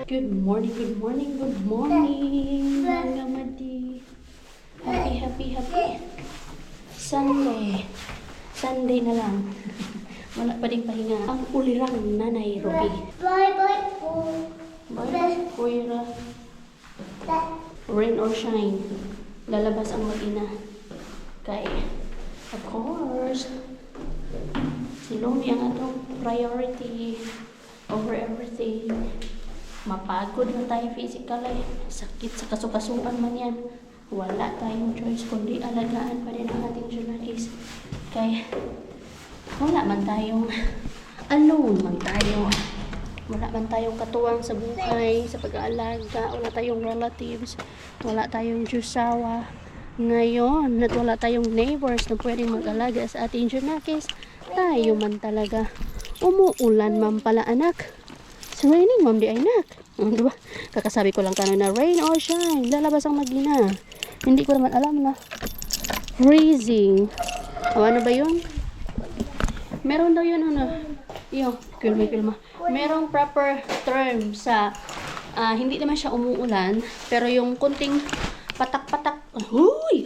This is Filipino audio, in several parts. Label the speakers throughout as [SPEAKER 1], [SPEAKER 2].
[SPEAKER 1] Good morning, good morning, good morning, mga madi. Happy Sunday. Sunday na lang. Wala pa ding pahinga. Ang ulirang nanay Roby.
[SPEAKER 2] Bye
[SPEAKER 1] Kuya. Rain or shine. Lalabas ang mag-ina. Kay, of course, si Lumi ang atong priority over everything. Mapagod na tayo physical eh. Sakit sa kasukasuan man yan. Wala tayong choice kundi alagaan pa din ang ating Junakis. Kaya wala man tayong alone man tayo. Wala man tayong katuwang sa buhay, sa pag-aalaga. Wala tayong relatives. Wala tayong jusawa. Ngayon, at wala tayong neighbors na pwedeng mag-alaga sa ating Junakis. Tayo man talaga. Umuulan man pala anak. It's raining, ma'am, di ay nak. Diba? Kakasabi ko lang kanina, rain or shine, lalabas ang magina. Hindi ko naman alam na freezing. O ano ba yun? Meron daw yun, ano? Iyo, kilma. Merong proper term sa, hindi naman siya umuulan, pero yung kunting patak-patak, huy!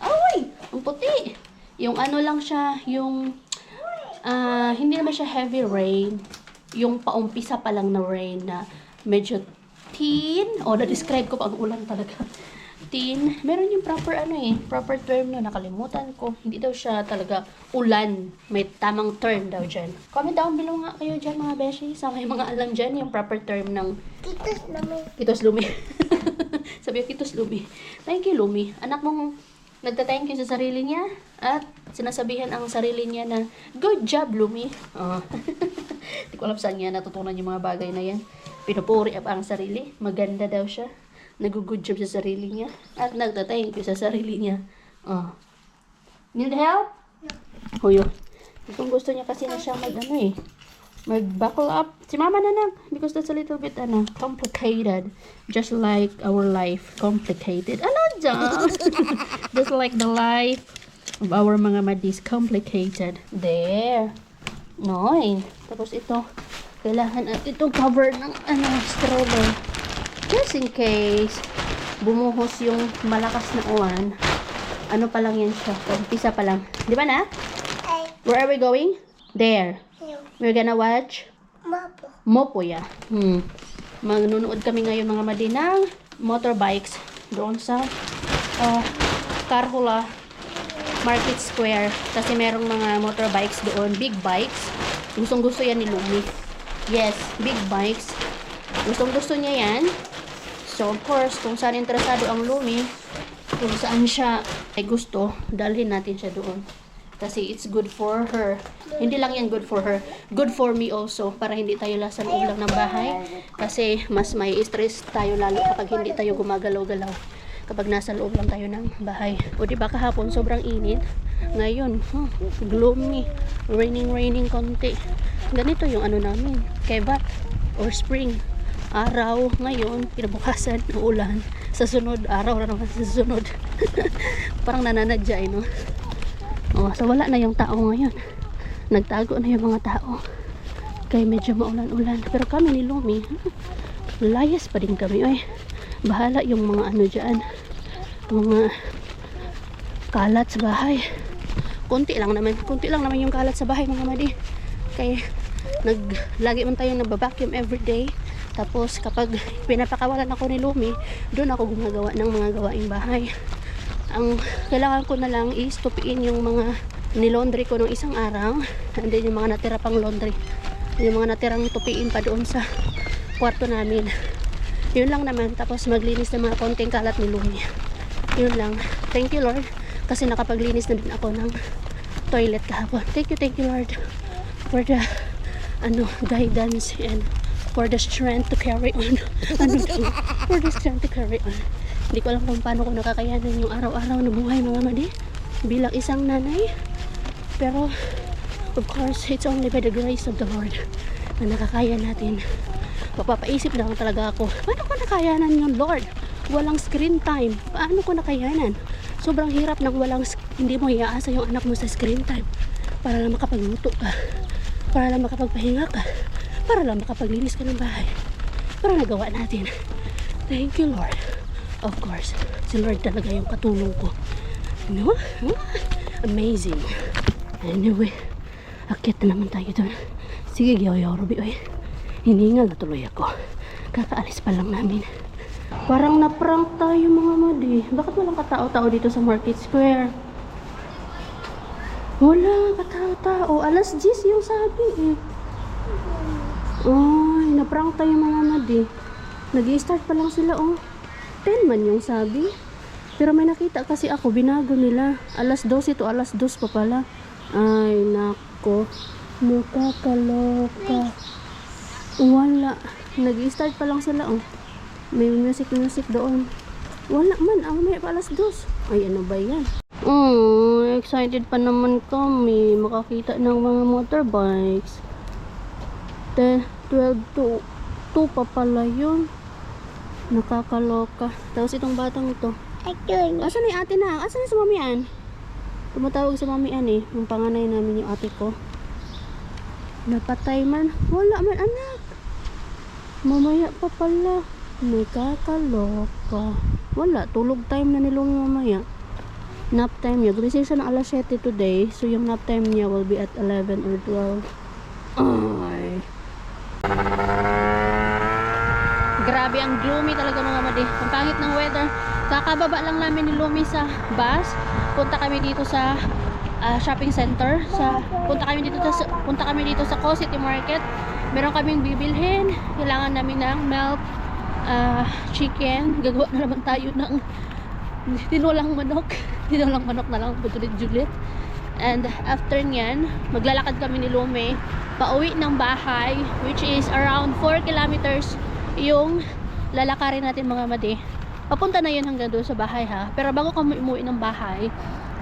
[SPEAKER 1] Ay, ang puti! Yung ano lang siya, yung, hindi naman siya heavy rain. Yung paumpisa pa lang na rain na medyo thin. Na-describe ko pa ang ulan talaga. Thin. Meron yung proper term na nakalimutan ko. Hindi daw siya talaga ulan. May tamang term daw dyan. Comment down below nga kayo dyan mga beshi. Sa may mga alam dyan yung proper term ng Kitos Lumi. Sabi ko, Kitos Lumi. Thank you, Lumi. Anak mong nagta-thank you sa sarili niya at sinasabihan ang sarili niya na good job, Lumi. Hindi ko alam saan niya natutunan yung mga bagay na yan. Pinupuri up ang sarili. Maganda daw siya. Nag-good job sa sarili niya. At nagta-thank you sa sarili niya. Need help? Huyo. Kung gusto niya kasi na siya mag-buckle up. Si mama na lang. Because that's a little bit complicated. Just like our life. Complicated. Ano dyan? Just like the life of our mga madis. Complicated. There. Noy. Tapos ito, kailangan at itong cover ng stroller. Just in case bumuhos yung malakas na uwan. Ano pa lang yan siya? Umpisa pa lang. Di ba na? Where are we going? There. We're gonna watch Mopo ya. Magnunood kami ngayon mga madinang motorbikes doon sa Carhula Market Square kasi merong mga motorbikes doon, big bikes. Gustong-gusto yan ni Lumi. Yes, big bikes. Gustong-gusto niya yan. So, of course, kung saan interesado ang Lumi, kung saan siya ay gusto, dalhin natin siya doon. Kasi it's good for her. Hindi lang yan good for her. Good for me also. Para hindi tayo nasa loob lang ng bahay. Kasi mas may stress tayo lalo kapag hindi tayo gumagalaw-galaw. Kapag nasa loob lang tayo ng bahay. O diba kahapon sobrang init. Ngayon, gloomy. Raining konti. Ganito yung namin. Kevat or spring. Araw ngayon, kinabukasan ng ulan. Sa sunod, araw na naman sa sunod. Parang nananadya no? So wala na yung tao ngayon. Nagtago na yung mga tao. Kaya medyo maulan-ulan. Pero kami ni Lumi, layas pa din kami. Ay, bahala yung mga dyan. Mga kalat sa bahay. Kunti lang naman yung kalat sa bahay mga madi. Kaya lagi man tayo nagba-vacuum everyday. Tapos kapag pinapakawalan ako ni Lumi, doon ako gumagawa ng mga gawaing bahay. Ang kailangan ko na lang is tupiin yung mga nilaundry ko nung isang araw. And then yung mga natira pang laundry. Yung mga natirang tupiin pa doon sa kwarto namin. Yun lang naman. Tapos maglinis ng mga konting kalat ni Lumi. Yun lang. Thank you Lord. Kasi nakapaglinis na din ako ng toilet kahapon. Thank you Lord. For the guidance and for the strength to carry on. For the strength to carry on. Hindi ko alam kung paano ko nakakayanan yung araw-araw na buhay mga madi bilang isang nanay. Pero of course, it's only by the grace of the Lord na nakakaya natin. Mapapaisip lang talaga ako, paano ko nakayanan yung Lord? Walang screen time. Paano ko nakayanan? Sobrang hirap ng hindi mo iaasa yung anak mo sa screen time. Para lang makapagluto ka. Para lang makapagpahinga ka. Para lang makapaglinis ka ng bahay. Pero nagawa natin. Thank you, Lord. Of course, si Lord talaga yung katulong ko. No? Amazing. Anyway, akit na naman tayo doon. Sige, yaw-yaw, Ruby. Oy. Hiningal na tuloy ako. Kakaalis pa lang namin. Parang na-prank tayo mga madi. Bakit walang katao-tao dito sa Market Square? Wala katao-tao. Alas 10 yung sabi eh. Ay, na-prank tayo mga madi. Nag-i-start pa lang sila oh. 10 man yung sabi. Pero may nakita kasi ako, binago nila. Alas 12 to alas 2 pa pala. Ay, nako. Nakakaloka. Wala. Nag-i-start pa lang sila oh. May music doon. Wala man. Ang may pa alas 2. Ay, ano ba yan? Oh, excited pa naman kami. Makakita ng mga motorbikes. 12 to 2 pa pala yun. Nakakaloka. Tapos itong batang ito. Asan na yung ate na? Asan na si Mami Ann? Tumatawag si Mami Ann eh. Yung panganay namin yung ate ko. Napatay man. Wala man anak. Mamaya pa pala. Nakakaloka. Wala. Tulog time na nilong mamaya. Nap time niya. Gumising siya ng alas 7 today. So yung nap time niya will be at 11 or 12. Ay. Grabe, ang gloomy talaga mga madi. Ang pangit ng weather. Kakababa lang namin ni Lumi sa bus. Punta kami dito sa shopping center. Punta kami dito sa Co City Market. Meron kaming bibilhin. Kailangan namin ng milk, chicken. Gagawa na naman tayo ng tinulang manok. Tinulang manok na lang, butulit-julit. And after nyan, maglalakad kami ni Lumi pauwi ng bahay, which is around 4 kilometers yung lalakarin natin mga madi. Papunta na yun hanggang doon sa bahay ha. Pero bago kami umuwi ng bahay,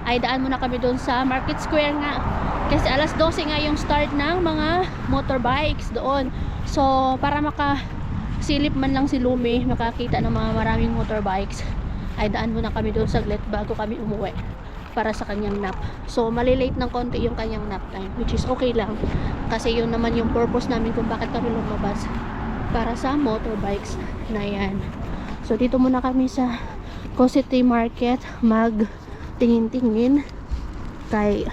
[SPEAKER 1] ay daan muna kami doon sa Market Square nga. Kasi alas 12 nga yung start ng mga motorbikes doon. So, para makasilip man lang si Lumi, makakita ng mga maraming motorbikes, ay daan muna kami doon saglit bago kami umuwi para sa kanyang nap. So, malilate ng konti yung kanyang nap time, which is okay lang. Kasi yun naman yung purpose namin kung bakit kami lumabas. Para sa motorbikes na yan. So dito muna kami sa Co City Market mag tingin-tingin kay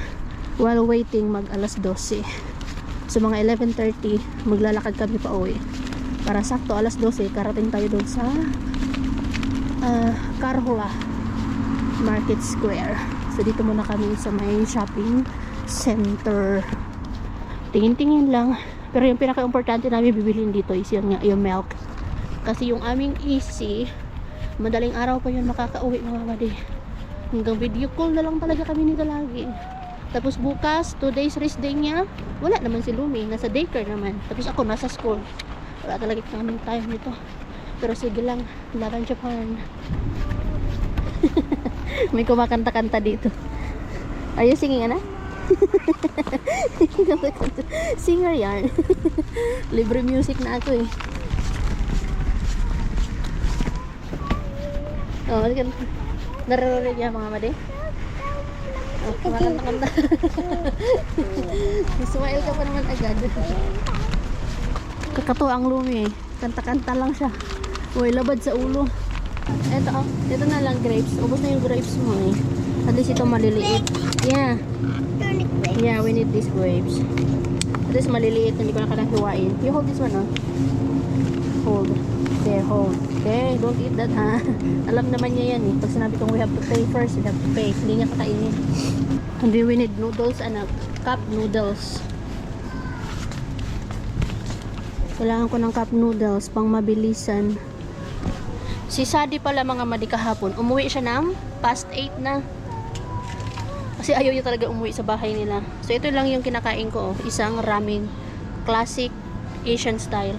[SPEAKER 1] while waiting mag alas 12. So mga 11:30 maglalakad kami pa uwi. Para sakto alas 12 karating tayo doon sa Carhula Market Square. So dito muna kami sa may shopping center. Tingin-tingin lang. Pero yung pinaka-importante namin bibilhin dito is yun nga, yung milk. Kasi yung aming easy, madaling araw pa yun makakauwi mga madi. Hanggang video call na lang talaga kami nito lagi. Tapos bukas, 2 days rest day niya, wala naman si Lumi, nasa daycare naman. Tapos ako nasa school. Wala talaga namin time nito. Pero sige lang, laban Japan. May kumakanta-kanta dito. Are you singing, Ana? Singer yan. Libre music na ako eh. Oh, naririnig yan mga madi. Oh, kumakanta-kanta. Smile ka pa naman agad. Kakato ang Lumi eh. Kanta-kanta lang siya. Uy, labad sa ulo. Ito na lang grapes. Ubos na yung grapes mo eh. At least ito maliliit. Yeah. Yeah, we need these grapes. At least maliliit. Hindi ko na kailangan hiwain. You hold this one, oh. Hold. There, hold. Okay, don't eat that, ha. Alam naman niya yan, eh. Pag sinabi kong we have to pay first, we have to pay. Hindi niya kakainin. And then we need noodles and cup noodles. Kailangan ko ng cup noodles pang mabilisan. Si Sadi pala mga madi kahapon, umuwi siya ng past 8 na. Kasi ayaw niya talaga umuwi sa bahay nila. So ito lang yung kinakain ko, oh. Isang ramen. Classic Asian style.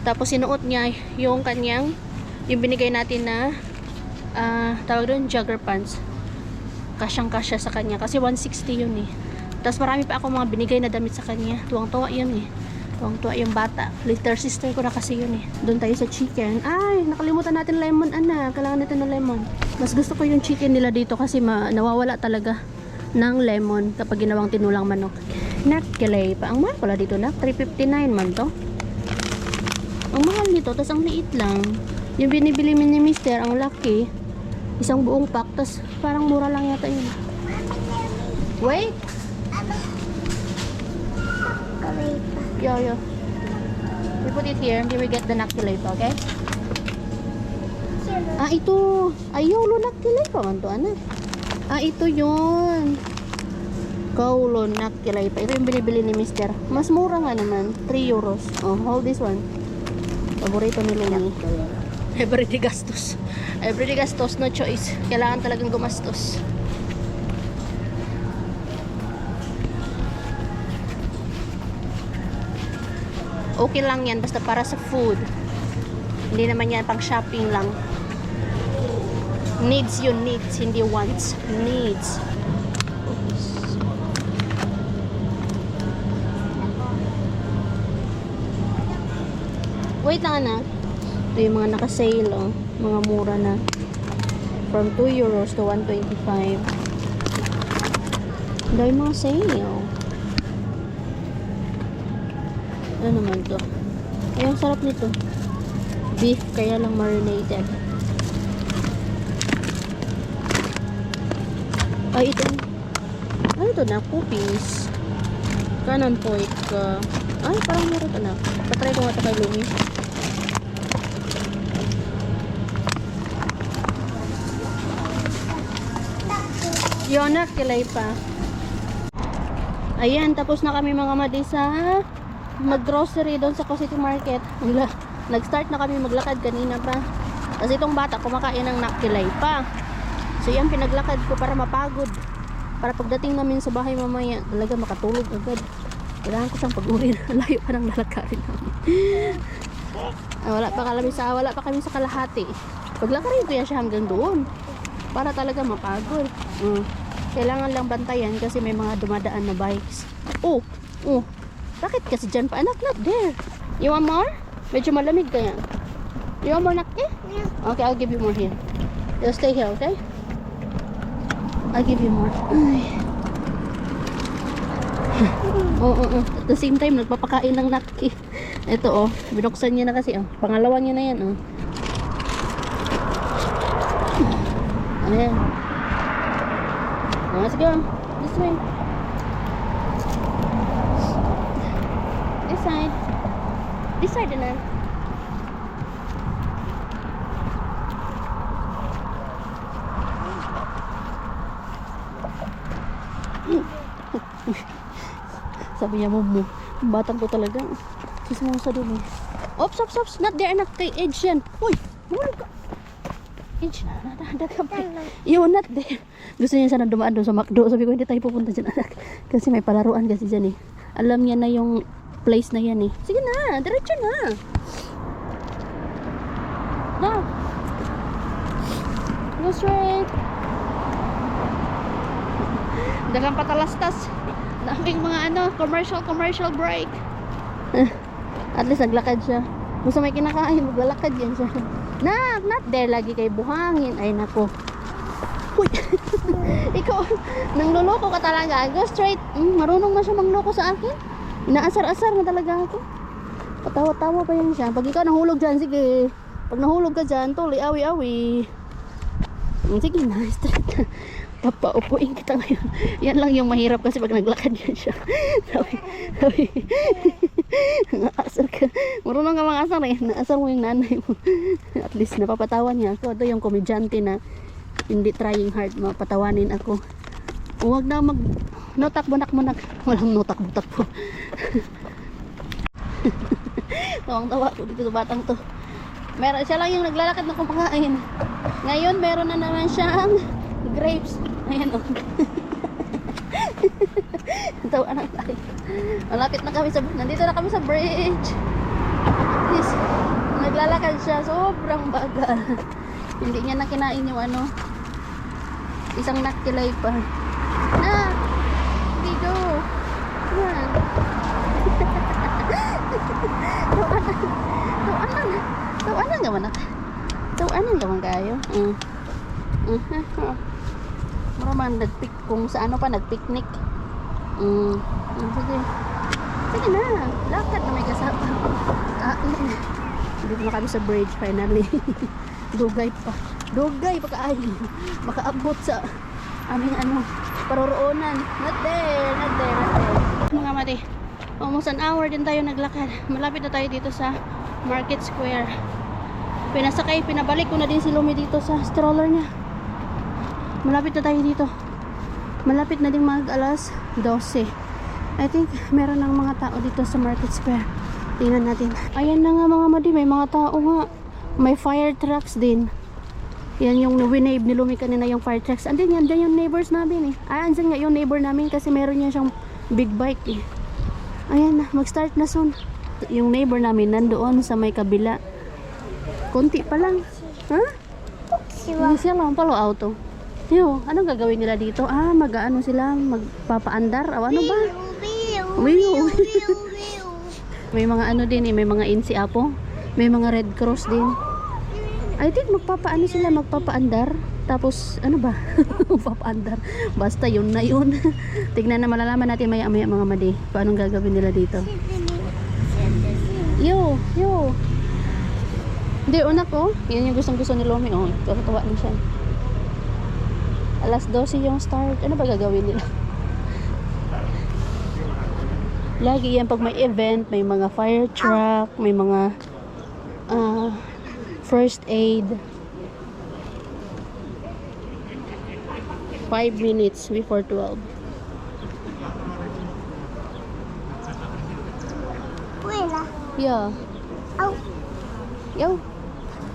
[SPEAKER 1] Tapos sinuot niya yung kanyang, yung binigay natin na tawag doon, jogger pants. Kasyang kasya sa kanya. Kasi 160 yun eh. Tapos marami pa ako mga binigay na damit sa kanya. Tuwang-tuwa yun eh. Tuwang-tuwa yung bata. Little sister ko na kasi yun eh. Doon tayo sa chicken. Ay, nakalimutan natin lemon, anak. Kailangan natin ng lemon. Mas gusto ko yung chicken nila dito kasi nawawala talaga ng lemon kapag ginawang tinulang manok. Nakilay pa. Ang mahal pala dito na. 359 man to. Ang mahal nito, tas ang liit lang. Yung binibili ni Mister, ang laki. Isang buong pack, tas parang mura lang yata yun. Wait! Yo. We put it here until we get the nakilay pa, okay? Ah, ito. Ayaw, lo nakilay pa man to, anak. Ah, ito yun. Kaulo nakilay pa. Ito yung binibili ni Mister. Mas mura nga naman. 3 euros. Oh, hold this one. Paborito nila ni. Everyday gastos. Everyday gastos, no choice. Kailangan talagang gumastos. Okay lang yan, basta para sa food. Hindi naman yan pang shopping lang. Needs yun, needs, hindi wants. Needs. Wait lang, anak. Ito yung mga naka-sale, oh. Mga mura na. From 2 euros to 1.25. Dahil mga sale, oh. Ano naman to? Ay, ang sarap nito. Beef, kaya lang marinated. Ay, ito. Ano ito na? Cookies. Kanan pork. Ay, parang meron ito na. Patry ko nga ito kay Lumi. Yun na, kilay pa. Ayan, tapos na kami mga madi sa mag-grocery doon sa City Market. Nag-start na kami maglakad kanina pa. Kasi itong bata kumakain ng nakilay pa. So yan, pinaglakad ko para mapagod. Para pagdating namin sa bahay mamaya, talaga makatulog agad. Kailangan ko siyang pag-urin. Layo pa ng lalakarin namin. Wala pa kami sa kalahati. Paglakarin ko yan siya hanggang doon. Para talaga mapagod. Kailangan lang bantayan kasi may mga dumadaan na bikes. Oh. Bakit kasi dyan pa? Anak, not there. You want more? Medyo malamig kaya. You want more, nak? Yeah. Okay, I'll give you more here. You'll stay here, okay? I'll give you more. At the same time, nagpapakain ng nakki. Ito, binuksan niya na kasi. Pangalawa niya na yan, Ayan. Let's go. This way. This side. This side na. Sabi niya, Momo, batang ko talaga. Sismo sa doon. Ops. Not there, anak. Kay Edge yan. Uy, hulog ka. Edge na. Nada ka pa. Yun, not there. Gusto niya sana dumaan doon sa McDo. Sabi ko, hindi tayo pupunta dyan, anak. Kasi may palaruan kasi dyan eh. Alam niya na yung place na yan eh. Sige na, diretso na. No. Go straight. Dagang patalastas. Daming mga commercial break. At least naglakad siya. Gusto may kinakain, maglalakad yan siya. Not there lagi kay buhangin. Ay nako. Uy. Ikaw, nang luloko ka talaga. Go straight. Marunong na siya mangloko sa akin. Inaasar-asar na talaga ako. Patawa-tawa pa yan siya. Pag ikaw nahulog dyan, sige. Pag nahulog ka dyan, tuloy, awi-awi. Sige na, straight na. Papaupuin kita ngayon. Yan lang yung mahirap kasi pag naglakad yan siya. Sabi. Naasar ka. Marunong ka mga asar eh. Naasar mo yung nanay mo. At least napapatawa niya ako. Ito yung komedyante na hindi trying hard. Mapatawanin ako. Huwag na notak-bunak-bunak. Walang notak-butak po. Tawang-tawa ko dito sa batang to. Meron siya lang yung naglalakad na kumakain. Ngayon meron na naman siyang grapes. Ayan o. Tawa na tayo. Malapit na kami nandito na kami sa bridge. Please, naglalakad siya. Sobrang bagal. Hindi niya na kinain yung isang nakilay pa. Go. Come on. Tawanan gaman na. Tawanan gaman kayo. Maraman nagpick kung sa nagpicnic. Sige. Sige na. Lakad na may kasama. Kain. Dito na kami sa bridge finally. Dugay pa. Dugay pa kaay. Makaabot sa aming paroroonan. Not there. Mga mati, almost an hour din tayo naglakad. Malapit na tayo dito sa Market Square. Pinabalik ko na din si Lumi dito sa stroller niya. Malapit na tayo dito. Malapit na din mag alas 12. I think meron ng mga tao dito sa Market Square. Tingnan natin. Ayan na nga mga madi, may mga tao nga. May fire trucks din. Yan yung winave ni Lumi kanina, yung fire trucks. Andun yan, dyan yung neighbors namin eh. Andyan nga yung neighbor namin kasi meron yan siyang big bike eh. Ayan na, mag-start na soon. Yung neighbor namin nandoon sa may kabila. Konti pa lang. Ha? Hindi siya lang palo auto. Yo, anong gagawin nila dito? Mag-ano sila, magpapaandar o ano ba? Wiyo. May mga ano din eh, may mga INSI Apo. May mga Red Cross din. I think magpapaano sila, magpapaandar. Tapos ano ba? Magpapaandar. Basta yun na yun. Tignan na, malalaman natin maya-maya mga madi. Paano gagawin nila dito? Yo. Hindi, unak ko. Yan yung gustong-gusto ni Lomi. Oh, tuwa na siya. Alas 12 yung start. Ano ba gagawin nila? Lagi yan pag may event, may mga fire truck, may mga first aid. 5 minutes before 12.
[SPEAKER 2] Wala.
[SPEAKER 1] Yeah.
[SPEAKER 2] Au.
[SPEAKER 1] Yo.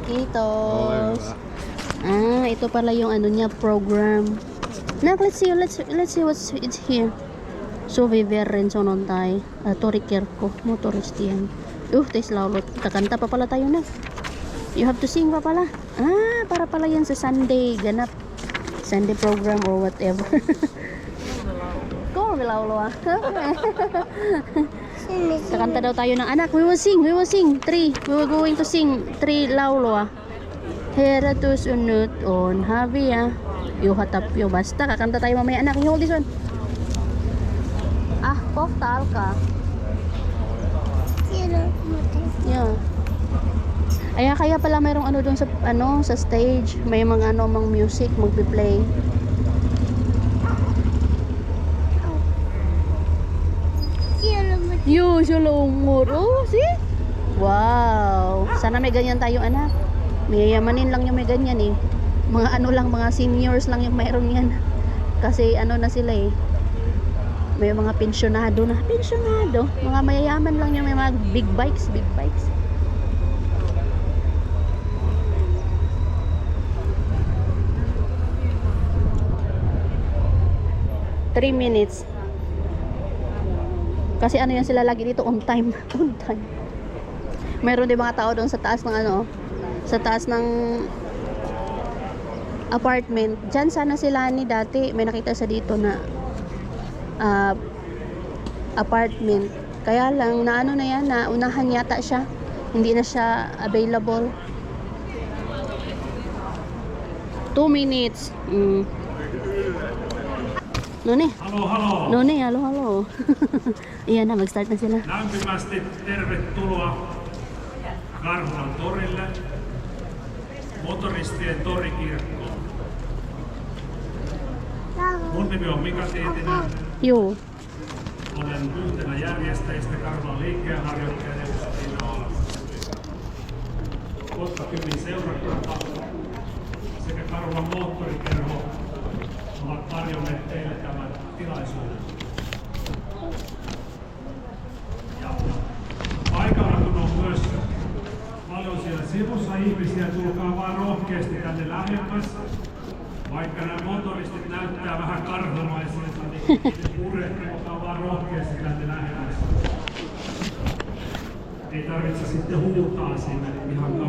[SPEAKER 1] Kitos. Ito pala yung ano niya, program. Nak, let's see what's it's here. So viveren sonontay. Tori Kirko, motorist yan. Tayo laulot. Kakanta pa pala tayo na. You have to sing pa pala. Para pala yan sa Sunday ganap. Sunday program or whatever. Go, milaulo ah. Kakanta daw tayo ng anak. We will sing. 3. We were going to sing 3 laulo ah. Hera to sunut on habi ah. Yo hatap yo. Basta kakanta tayo mamaya anak. You hold this one. Postal ka. Yeah. Kaya pala mayroong ano doon sa stage, may mga mang music magpi-play. Yo, salomor. See? Wow. Sana may ganyan tayo anak. Mayayamanin lang yung may ganyan eh. Mga seniors lang yung mayroon yan. Kasi na sila eh. May mga pensyonado. Mga mayayaman lang yung may mga big bikes. 3 minutes. Kasi yan sila lagi dito on time. Meron din mga tao doon sa taas ng sa taas ng apartment. Diyan sana sila ni dati. May nakita sa dito na apartment. Kaya lang na unahan yata siya. Hindi na siya available. 2 minutes. Noni, halo. Iyan na, mag-start na sila.
[SPEAKER 3] Lämpimästi tervetuloa Karhulan torille, motoristien torikirkkoon. Mun nimi on Mika Tiitinen.
[SPEAKER 1] Joo.
[SPEAKER 3] Olen yhtenä järjestäjistä Karhulan liikkeenharjoittajien edustajina Kotka-Kymin seurakunta sekä Karhulan moottorikerho ovat tarjonneet teille tämän tilaisuuden. Ja paikalla kun on myös paljon siellä sivussa ihmisiä, tulkaa vaan rohkeasti tänne lähemmäs. Vaikka nämä motoristit näyttää vähän karhulaisilta, niin purehtukaa vaan rohkeasti tänne lähemmäs. Ei tarvitse sitten huutaa sinne ihan